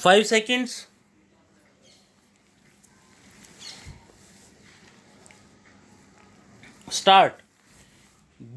5 seconds. Start.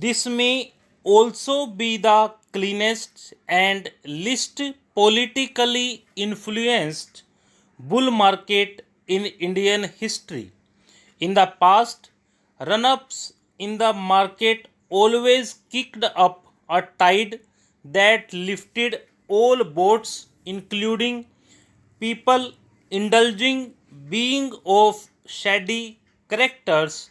This may also be the cleanest and least politically influenced bull market in Indian history. In the past, run ups in the market always kicked up a tide that lifted all boats, including people indulging being of shady characters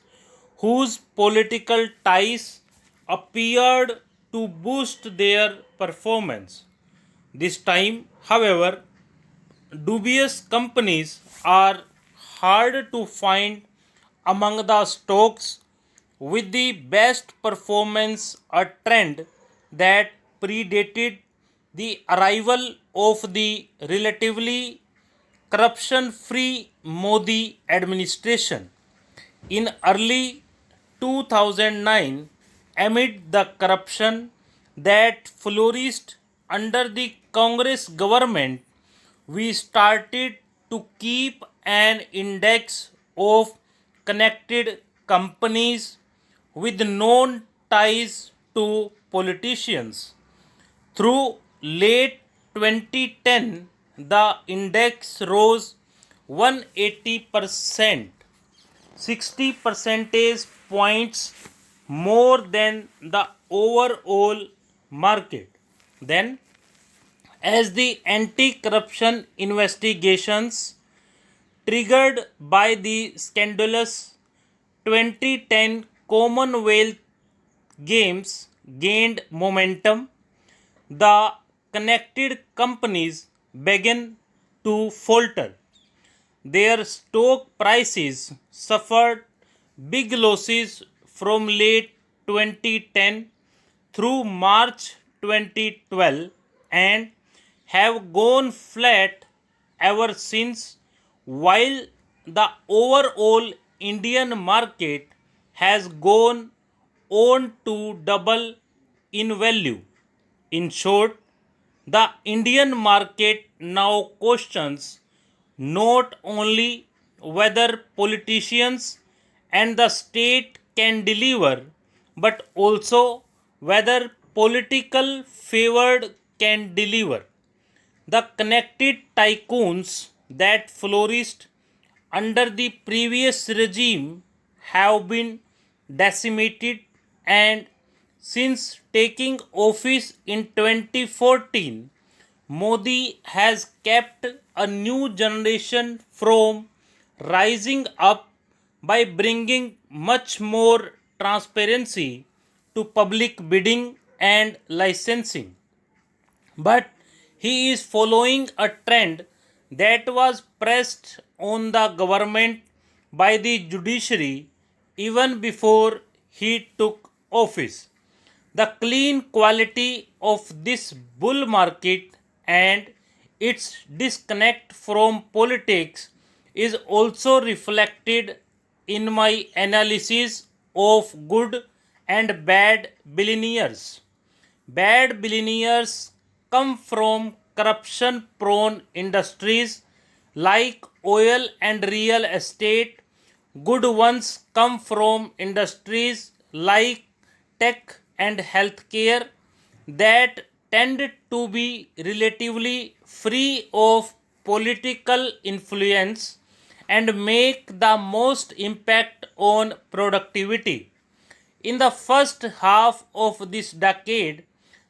whose political ties appeared to boost their performance. This time, however, dubious companies are hard to find among the stocks with the best performance, a trend that predated the arrival of the relatively corruption free Modi administration. In early 2009, amid the corruption that flourished under the Congress government, we started to keep an index of connected companies with known ties to politicians. Through late 2010, the index rose 180%, 60 percentage points more than the overall market. Then, as the anti corruption investigations triggered by the scandalous 2010 Commonwealth Games gained momentum, the connected companies began to falter. Their stock prices suffered big losses from late 2010 through March 2012 and have gone flat ever since, while the overall Indian market has gone on to double in value. In short, the Indian market now questions not only whether politicians and the state can deliver, but also whether political favored can deliver. The connected tycoons that flourished under the previous regime have been decimated, and since taking office in 2014, Modi has kept a new generation from rising up by bringing much more transparency to public bidding and licensing. But he is following a trend that was pressed on the government by the judiciary even before he took office. The clean quality of this bull market and its disconnect from politics is also reflected in my analysis of good and bad billionaires. Bad billionaires come from corruption prone industries like oil and real estate. Good ones come from industries like tech and healthcare that tend to be relatively free of political influence and make the most impact on productivity. In the first half of this decade,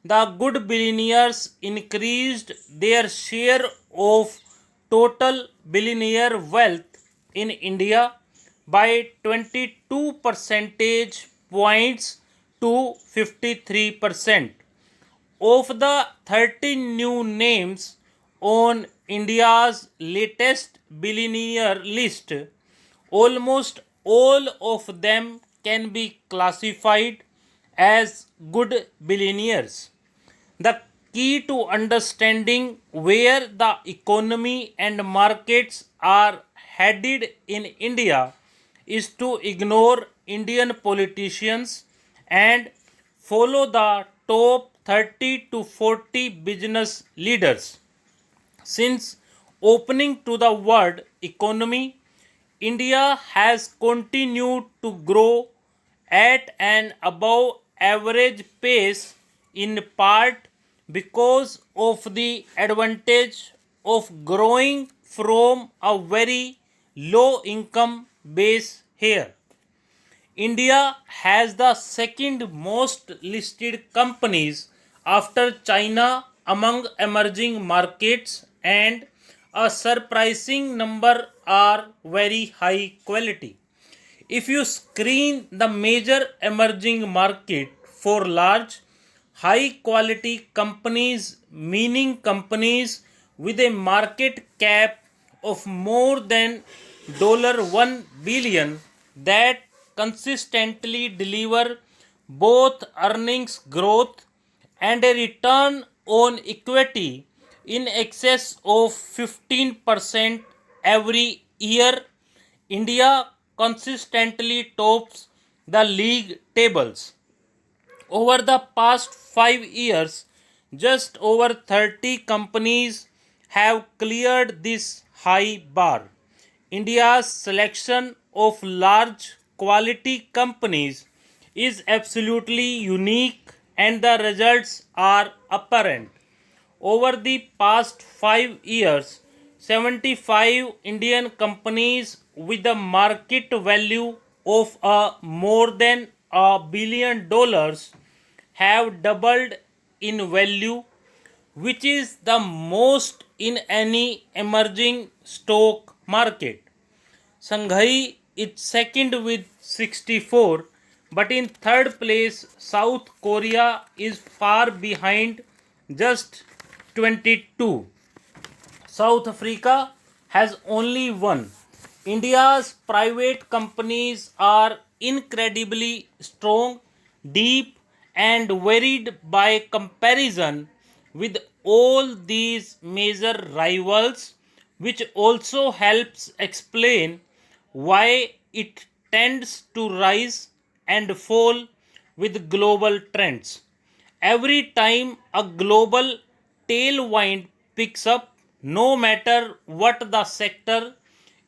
the good billionaires increased their share of total billionaire wealth in India by 22 percentage points to 53%. Of the 13 new names on India's latest billionaire list, almost all of them can be classified as good billionaires. The key to understanding where the economy and markets are headed in India is to ignore Indian politicians and follow the top 30 to 40 business leaders. Since opening to the world economy, India has continued to grow at an above average pace in part because of the advantage of growing from a very low income base here. India has the second most listed companies after China among emerging markets, and a surprising number are very high quality. If you screen the major emerging market for large, high quality companies, meaning companies with a market cap of more than $1 billion that consistently deliver both earnings growth and a return on equity in excess of 15% every year, India consistently tops the league tables. Over the past 5 years, just over 30 companies have cleared this high bar. India's selection of large quality companies is absolutely unique and the results are apparent. Over the past 5 years, 75 Indian companies with a market value of more than $1 billion have doubled in value, which is the most in any emerging stock market. Shanghai is second with 64, but in third place, South Korea is far behind, just 22. South Africa has only one. India's private companies are incredibly strong, deep, and varied by comparison with all these major rivals, which also helps explain why it tends to rise and fall with global trends. Every time a global tailwind picks up, no matter what the sector,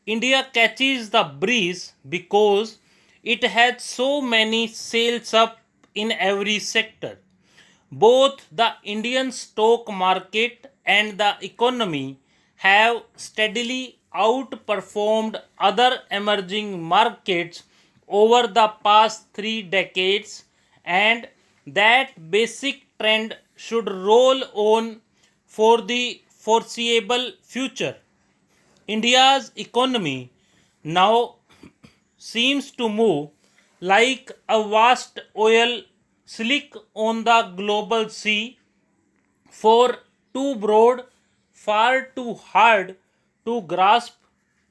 India catches the breeze because it has so many sails up in every sector. Both the Indian stock market and the economy have steadily outperformed other emerging markets over the past 3 decades, and that basic trend should roll on for the foreseeable future. India's economy now seems to move like a vast oil slick on the global sea, for too broad, far too hard to grasp,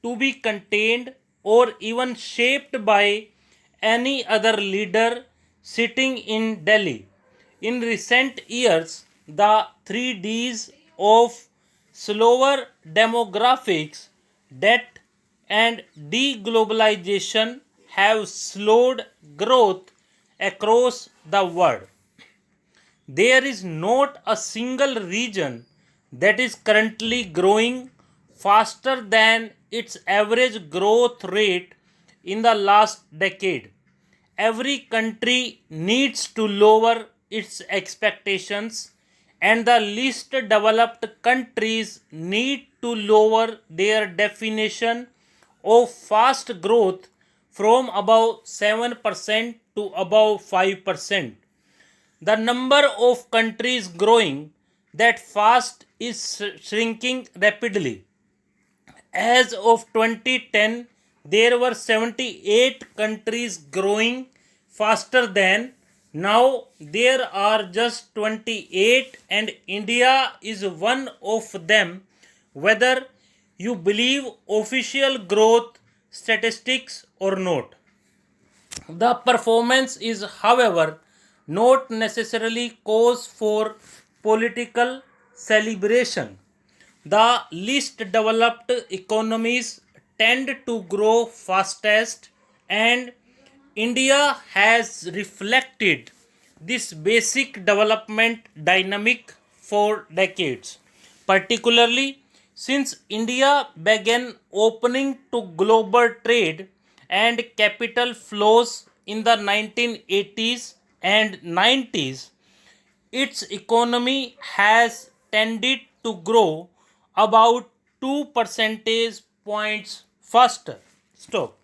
to be contained, or even shaped by any other leader sitting in Delhi. In recent years, the three Ds of slower demographics, debt, and deglobalization have slowed growth across the world. There is not a single region that is currently growing faster than its average growth rate in the last decade. Every country needs to lower its expectations, and the least developed countries need to lower their definition of fast growth from above 7% to above 5%. The number of countries growing that fast is shrinking rapidly. As of 2010, there were 78 countries growing faster than. Now there are just 28, and India is one of them, whether you believe official growth statistics or not. The performance is, however, not necessarily cause for political celebration. The least developed economies tend to grow fastest, and India has reflected this basic development dynamic for decades. Particularly, Since India began opening to global trade and capital flows in the 1980s and 90s, its economy has tended to grow about 2 percentage points faster. Stop.